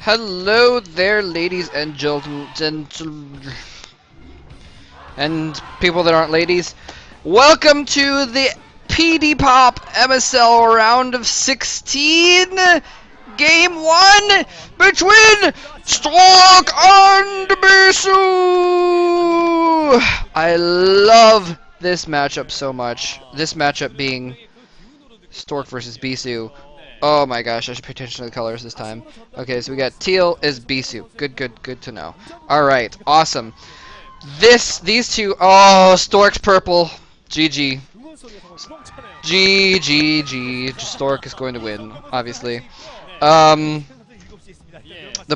Hello there, ladies and gentlemen, and people that aren't ladies. Welcome to the PD Pop MSL round of 16, game 1 between Stork and Bisu. I love this matchup so much. This matchup being Stork versus Bisu. Oh my gosh, I should pay attention to the colors this time. Okay, so we got teal is Bisu. Good to know. Alright, awesome. These two, oh, Stork's purple. GG. GG. Stork is going to win, obviously. The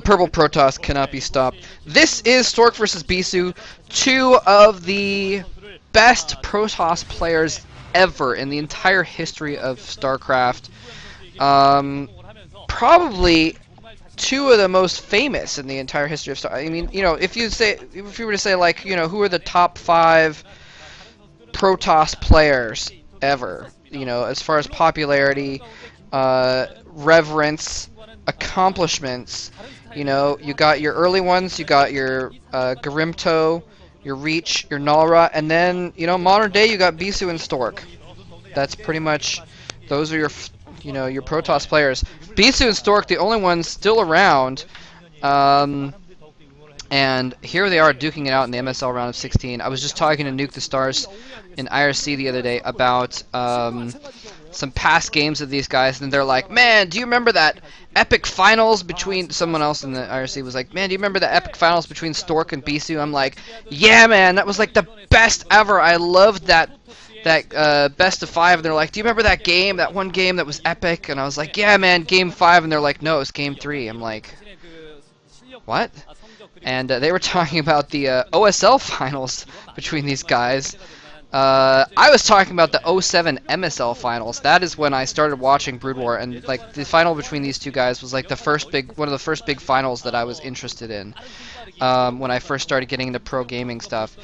purple Protoss cannot be stopped. This is Stork versus Bisu, two of the best Protoss players ever in the entire history of StarCraft. Probably two of the most famous in the entire history of Star. I mean, you know, if you were to say, like, you know, who are the top 5 Protoss players ever, you know, as far as popularity, reverence, accomplishments, you know, you got your early ones, you got your Garimto, your Reach, your Nalra, and then, you know, modern day you got Bisu and Stork. That's pretty much, those are your, you know, your Protoss players. Bisu and Stork, the only ones still around, and here they are duking it out in the MSL round of 16. I was just talking to Nuke the Stars in IRC the other day about some past games of these guys, and they're like, man, do you remember that epic finals between, someone else in the IRC was like, man, do you remember the epic finals between Stork and Bisu? I'm like, yeah, man, that was like the best ever. I loved that best of 5, and they're like, do you remember that game, that one game that was epic? And I was like, yeah, man, game 5, and they're like, no, it's game 3. I'm like, what? And they were talking about the OSL finals between these guys. I was talking about the 07 MSL finals. That is when I started watching Brood War, and like the final between these two guys was like one of the first big finals that I was interested in when I first started getting into pro gaming stuff.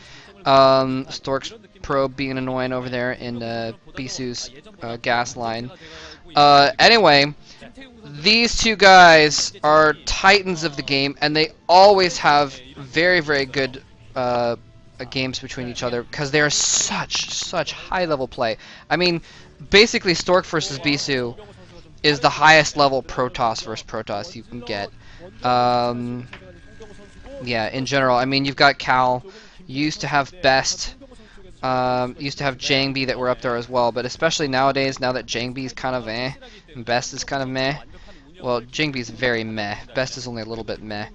Stork's probe being annoying over there in Bisu's gas line. Anyway, these two guys are titans of the game, and they always have very good games between each other because they are such high-level play. I mean, basically, Stork versus Bisu is the highest level Protoss versus Protoss you can get. Yeah, in general. I mean, you've got Cal. You used to have Best. Used to have Jangbi that were up there as well, but especially nowadays, now that Jangbi's kind of eh, and Best is kind of meh. Well, Jangbi's very meh. Best is only a little bit meh.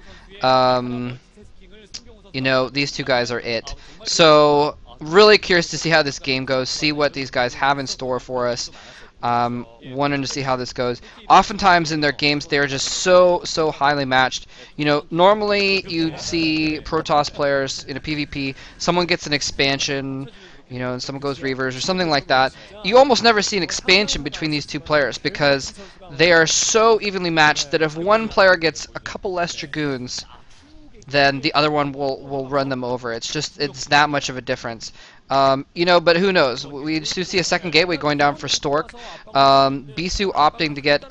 You know, these two guys are it. So, really curious to see how this game goes, see what these guys have in store for us. Wanting to see how this goes. Oftentimes in their games, they're just so highly matched. You know, normally you'd see Protoss players in a PvP, someone gets an expansion, you know, and someone goes Reavers or something like that. You almost never see an expansion between these two players because they are so evenly matched that if one player gets a couple less Dragoons, then the other one will run them over. It's that much of a difference. You know, but who knows? We do see a second gateway going down for Stork. Bisu opting to get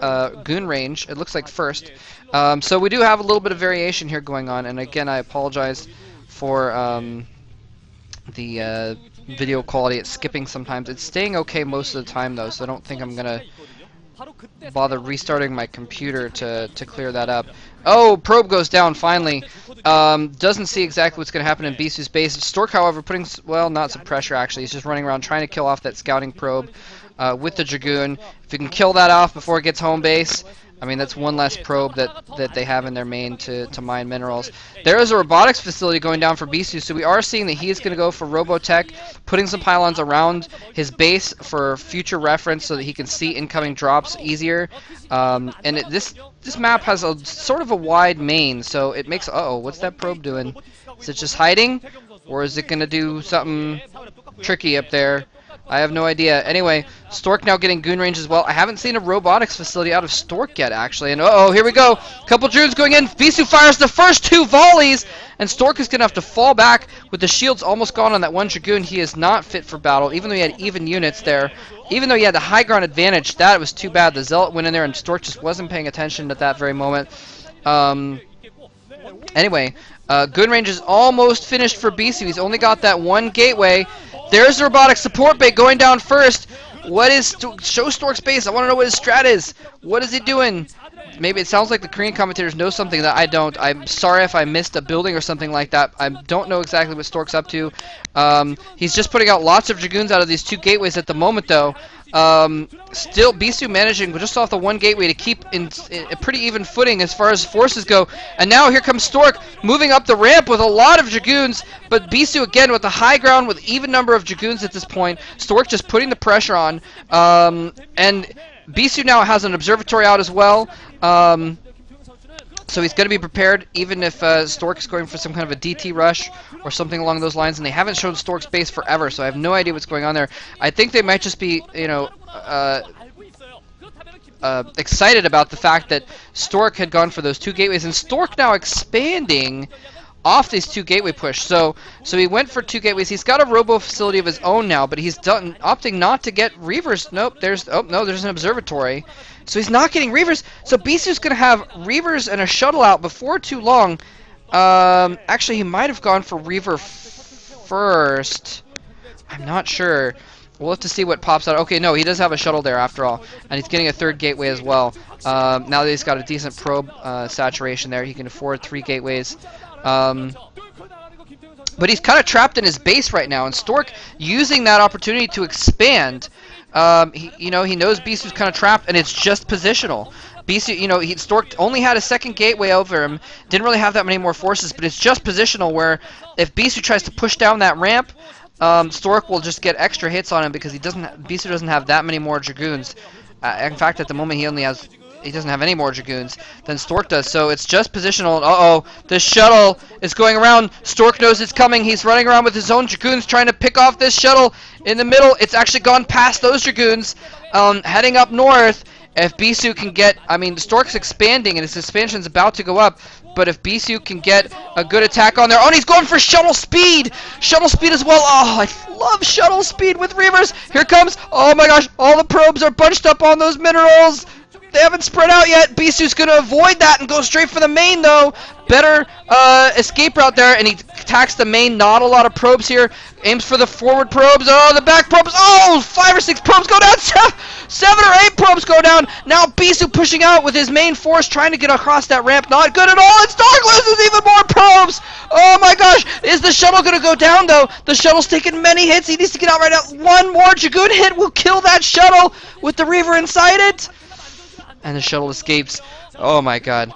Goon range, it looks like first. So we do have a little bit of variation here going on, and again, I apologize for the video quality. It's skipping sometimes. It's staying okay most of the time, though, so I don't think I'm going to bother restarting my computer to clear that up. Oh, probe goes down finally. Doesn't see exactly what's going to happen in Bisu's base. Stork, however, putting, well, not some pressure actually. He's just running around trying to kill off that scouting probe with the Dragoon. If you can kill that off before it gets home base, I mean, that's one less probe that they have in their main to mine minerals. There is a robotics facility going down for Bisu, so we are seeing that he is going to go for Robotech, putting some pylons around his base for future reference so that he can see incoming drops easier. This map has a sort of a wide main, so it makes... Uh-oh, what's that probe doing? Is it just hiding? Or is it going to do something tricky up there? I have no idea. Anyway, Stork now getting Goon range as well. I haven't seen a robotics facility out of Stork yet, actually. And uh-oh, here we go. Couple drones going in. Bisu fires the first 2 volleys. And Stork is going to have to fall back with the shields almost gone on that one Dragoon. He is not fit for battle, even though he had even units there. Even though he had the high ground advantage, that was too bad. The Zealot went in there and Stork just wasn't paying attention at that very moment. Anyway, good range is almost finished for Bisu. He's only got that one gateway. There's the robotic support bait going down first. What is show Stork's base? I want to know what his strat is. What is he doing? Maybe it sounds like the Korean commentators know something that I don't. I'm sorry if I missed a building or something like that. I don't know exactly what Stork's up to. He's just putting out lots of Dragoons out of these two gateways at the moment, though. Still, Bisu managing just off the one gateway to keep in a pretty even footing as far as forces go. And now here comes Stork moving up the ramp with a lot of Dragoons. But Bisu again with the high ground with even number of Dragoons at this point. Stork just putting the pressure on. And Bisu now has an observatory out as well. So he's going to be prepared even if Stork is going for some kind of a DT rush or something along those lines. And they haven't shown Stork's base forever, so I have no idea what's going on there. I think they might just be, you know, excited about the fact that Stork had gone for those two gateways. And Stork now expanding off these two gateway push. So he went for two gateways. He's got a robo facility of his own now, but he's opting not to get Reavers. Nope, there's an observatory. So he's not getting Reavers. So Bisu's going to have Reavers and a shuttle out before too long. Actually, he might have gone for Reaver first. I'm not sure. We'll have to see what pops out. Okay, no, he does have a shuttle there after all. And he's getting a third gateway as well. Now that he's got a decent probe saturation there, he can afford 3 gateways. But he's kind of trapped in his base right now, and Stork using that opportunity to expand. He knows Bisu's kind of trapped, and it's just positional. Bisu, Stork only had a second gateway over him, didn't really have that many more forces, but it's just positional where if Bisu tries to push down that ramp, Stork will just get extra hits on him because Bisu doesn't have that many more Dragoons. In fact, at the moment he doesn't have any more Dragoons than Stork does, so it's just positional. Uh-oh, the shuttle is going around. Stork knows it's coming. He's running around with his own Dragoons trying to pick off this shuttle in the middle. It's actually gone past those Dragoons, heading up north. If Bisu can get, Stork's expanding and his expansion's about to go up, but if Bisu can get a good attack on there, and he's going for shuttle speed! Shuttle speed as well. Oh, I love shuttle speed with Reavers. Here comes, oh my gosh, all the probes are bunched up on those minerals. They haven't spread out yet. Bisu's going to avoid that and go straight for the main, though. Better escape route there, and he attacks the main. Not a lot of probes here. Aims for the forward probes. Oh, the back probes. Oh, 5 or 6 probes go down. 7 or 8 probes go down. Now Bisu pushing out with his main force, trying to get across that ramp. Not good at all. And Stork loses even more probes. Oh, my gosh. Is the shuttle going to go down, though? The shuttle's taking many hits. He needs to get out right now. One more Dragoon hit will kill that shuttle with the Reaver inside it. And the shuttle escapes. Oh my god.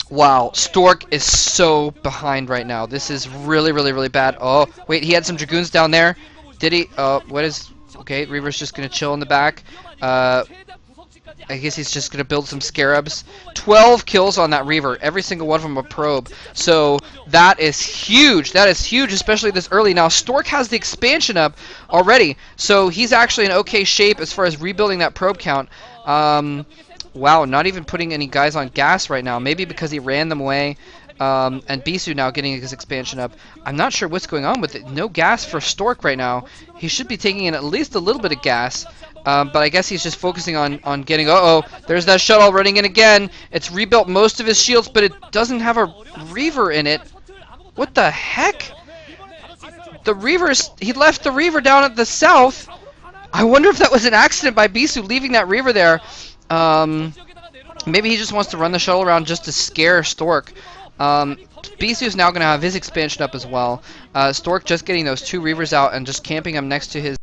Wow. Stork is so behind right now. This is really, really, really bad. Oh, wait, he had some Dragoons down there. Did he? Okay, Reaver's just going to chill in the back. I guess he's just going to build some Scarabs. 12 kills on that Reaver. Every single one of them a probe. So that is huge. That is huge, especially this early. Now, Stork has the expansion up already. So he's actually in okay shape as far as rebuilding that probe count. Wow, not even putting any guys on gas right now. Maybe because he ran them away. And Bisu now getting his expansion up. I'm not sure what's going on with it. No gas for Stork right now. He should be taking in at least a little bit of gas. But I guess he's just focusing on getting... Uh-oh, there's that shuttle running in again. It's rebuilt most of his shields, but it doesn't have a Reaver in it. What the heck? The Reavers... He left the Reaver down at the south. I wonder if that was an accident by Bisu leaving that Reaver there. Maybe he just wants to run the shuttle around just to scare Stork. Bisu's now going to have his expansion up as well. Stork just getting those 2 Reavers out and just camping them next to his